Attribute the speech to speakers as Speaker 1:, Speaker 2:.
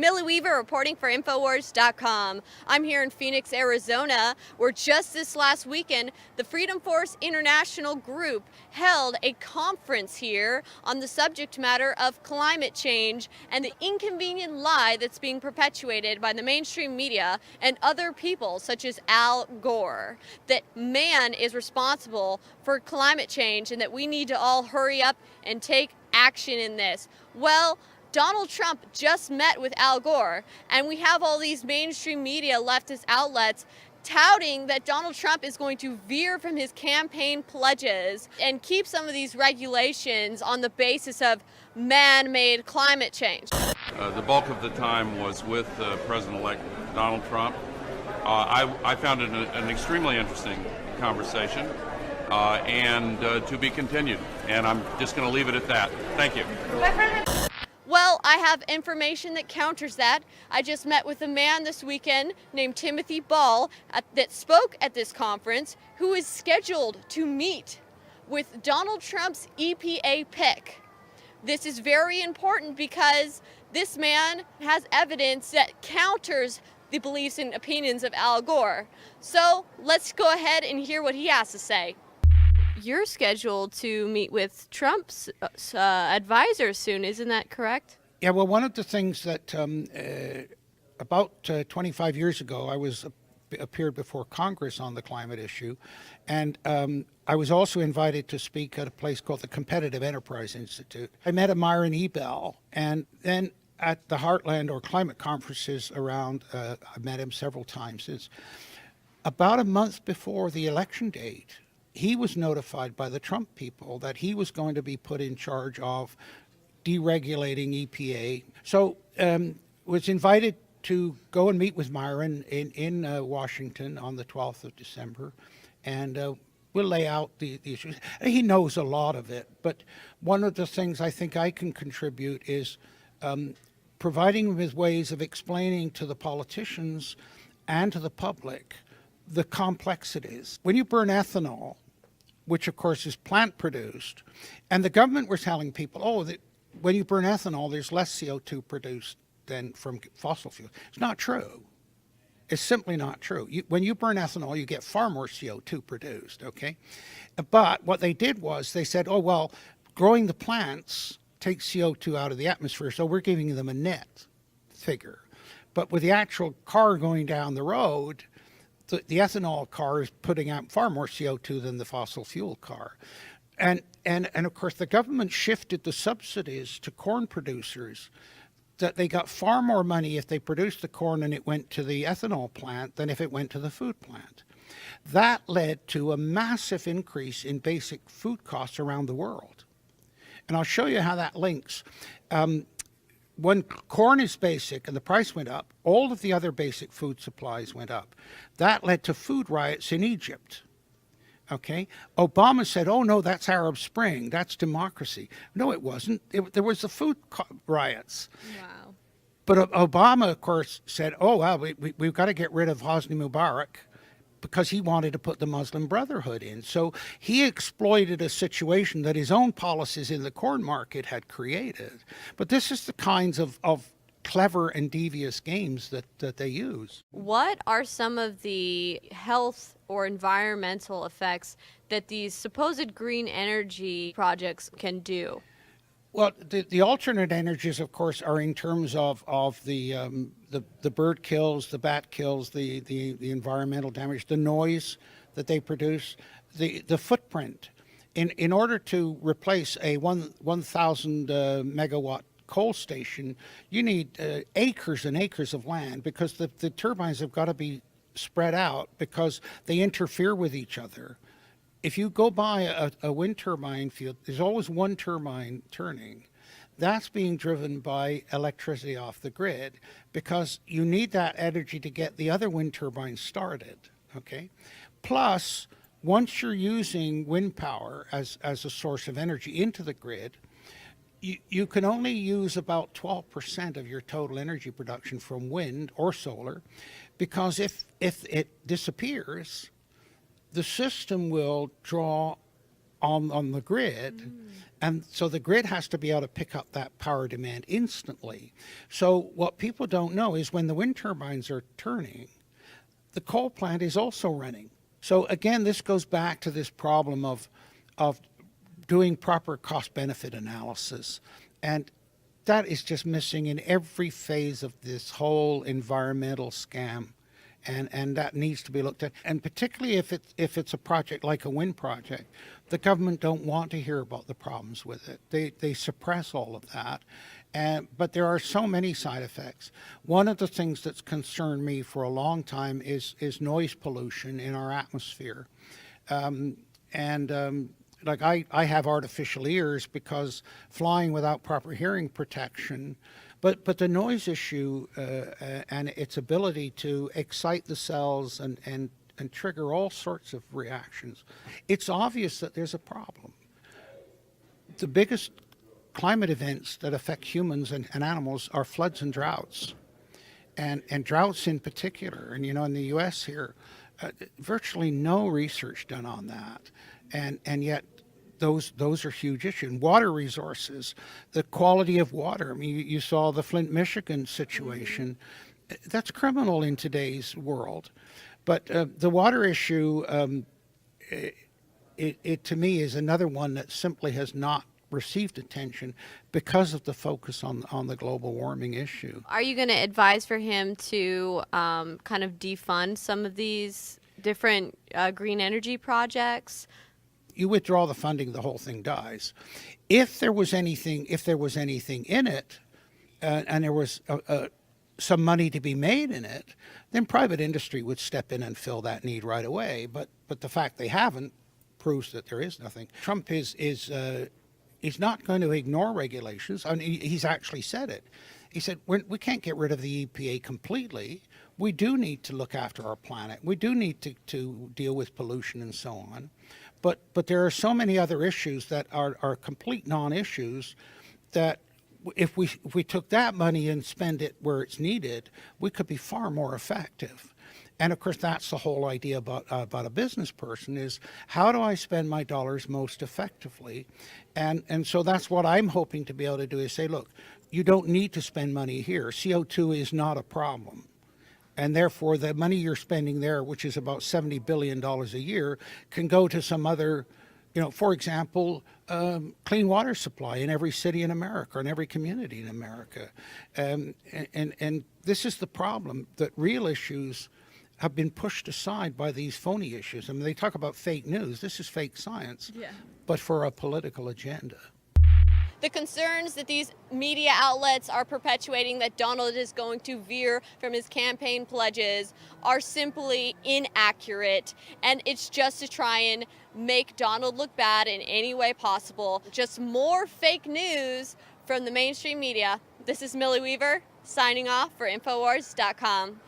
Speaker 1: Millie Weaver reporting for Infowars.com. I'm here in Phoenix, Arizona, where just this last weekend, the Freedom Force International Group held a conference here on the subject matter of climate change and the inconvenient lie that's being perpetuated by the mainstream media and other people, such as Al Gore, that man is responsible for climate change and that we need to all hurry up and take action in this. Well, Donald Trump just met with Al Gore, and we have all these mainstream media leftist outlets touting that Donald Trump is going to veer from his campaign pledges and keep some of these regulations on the basis of man-made climate change.
Speaker 2: The bulk of the time was with President-elect Donald Trump. I found it an extremely interesting conversation and to be continued. And I'm just going to leave it at that. Thank you.
Speaker 1: Well, I have information that counters that. I just met with a man this weekend named Timothy Ball that spoke at this conference, who is scheduled to meet with Donald Trump's EPA pick. This is very important because this man has evidence that counters the beliefs and opinions of Al Gore. So let's go ahead and hear what he has to say. You're scheduled to meet with Trump's advisor soon, isn't that correct?
Speaker 3: Yeah, well, one of the things that about 25 years ago, appeared before Congress on the climate issue, and I was also invited to speak at a place called the Competitive Enterprise Institute. I met a Myron Ebell, and then at the Heartland or climate conferences around, I met him several times. It's about a month before the election date. He was notified by the Trump people that he was going to be put in charge of deregulating EPA. So was invited to go and meet with Myron in Washington on the 12th of December, and we'll lay out the issues. He knows a lot of it, but one of the things I think I can contribute is providing him with ways of explaining to the politicians and to the public the complexities. When you burn ethanol, which of course is plant produced, and the government were telling people, oh, that when you burn ethanol, there's less CO2 produced than from fossil fuels. It's not true. It's simply not true. When you burn ethanol, you get far more CO2 produced, okay? But what they did was they said, oh, well, growing the plants takes CO2 out of the atmosphere, so we're giving them a net figure. But with the actual car going down the road, the ethanol car is putting out far more CO2 than the fossil fuel car. And of course, the government shifted the subsidies to corn producers, that they got far more money if they produced the corn and it went to the ethanol plant than if it went to the food plant. That led to a massive increase in basic food costs around the world. And I'll show you how that links. When corn is basic and the price went up, all of the other basic food supplies went up. That led to food riots in Egypt. Okay, Obama said, oh no, that's Arab Spring, that's democracy. No, it wasn't. There was the food riots.
Speaker 1: Wow.
Speaker 3: But Obama, of course, said, oh, well, we've got to get rid of Hosni Mubarak because he wanted to put the Muslim Brotherhood in. So he exploited a situation that his own policies in the corn market had created. But this is the kinds of clever and devious games that they use.
Speaker 1: What are some of the health or environmental effects that these supposed green energy projects can do?
Speaker 3: Well, the alternate energies, of course, are in terms of the bird kills, the bat kills, the environmental damage, the noise that they produce, the footprint. In order to replace a 1,000 megawatt coal station, you need acres and acres of land, because the turbines have got to be spread out because they interfere with each other. If you go by a wind turbine field, there's always one turbine turning. That's being driven by electricity off the grid because you need that energy to get the other wind turbines started, okay? Plus, once you're using wind power as a source of energy into the grid, you can only use about 12% of your total energy production from wind or solar, because if it disappears, the system will draw on the grid. And so the grid has to be able to pick up that power demand instantly. So what people don't know is when the wind turbines are turning, the coal plant is also running. So again, this goes back to this problem of doing proper cost-benefit analysis. And that is just missing in every phase of this whole environmental scam. And that needs to be looked at. And particularly if it's a project like a wind project, the government don't want to hear about the problems with it. They suppress all of that. But there are so many side effects. One of the things that's concerned me for a long time is noise pollution in our atmosphere. Like I have artificial ears because flying without proper hearing protection, but the noise issue and its ability to excite the cells and trigger all sorts of reactions, it's obvious that there's a problem. The biggest climate events that affect humans and animals are floods and droughts, and droughts in particular. And in the U.S. here, virtually no research done on that, and yet those are huge issues. Water resources, the quality of water. I mean, you saw the Flint, Michigan situation. That's criminal in today's world. But the water issue, it to me is another one that simply has not received attention because of the focus on the global warming issue.
Speaker 1: Are you going to advise for him to kind of defund some of these different green energy projects?
Speaker 3: You withdraw the funding, the whole thing dies. If there was anything in it, and there was some money to be made in it, then private industry would step in and fill that need right away. But the fact they haven't proves that there is nothing. Trump is not going to ignore regulations. I mean, he's actually said it. He said we can't get rid of the EPA completely. We do need to look after our planet. We do need to deal with pollution and so on. But there are so many other issues that are complete non-issues that if we took that money and spend it where it's needed, we could be far more effective. And of course, that's the whole idea about a business person is how do I spend my dollars most effectively? And so that's what I'm hoping to be able to do is say, look, you don't need to spend money here. CO2 is not a problem. And therefore, the money you're spending there, which is about $70 billion a year, can go to some other, for example, clean water supply in every city in America, in every community in America. And this is the problem, that real issues have been pushed aside by these phony issues. I mean, they talk about fake news. This is fake science, but for a political agenda.
Speaker 1: The concerns that these media outlets are perpetuating that Donald is going to veer from his campaign pledges are simply inaccurate, and it's just to try and make Donald look bad in any way possible. Just more fake news from the mainstream media. This is Millie Weaver signing off for Infowars.com.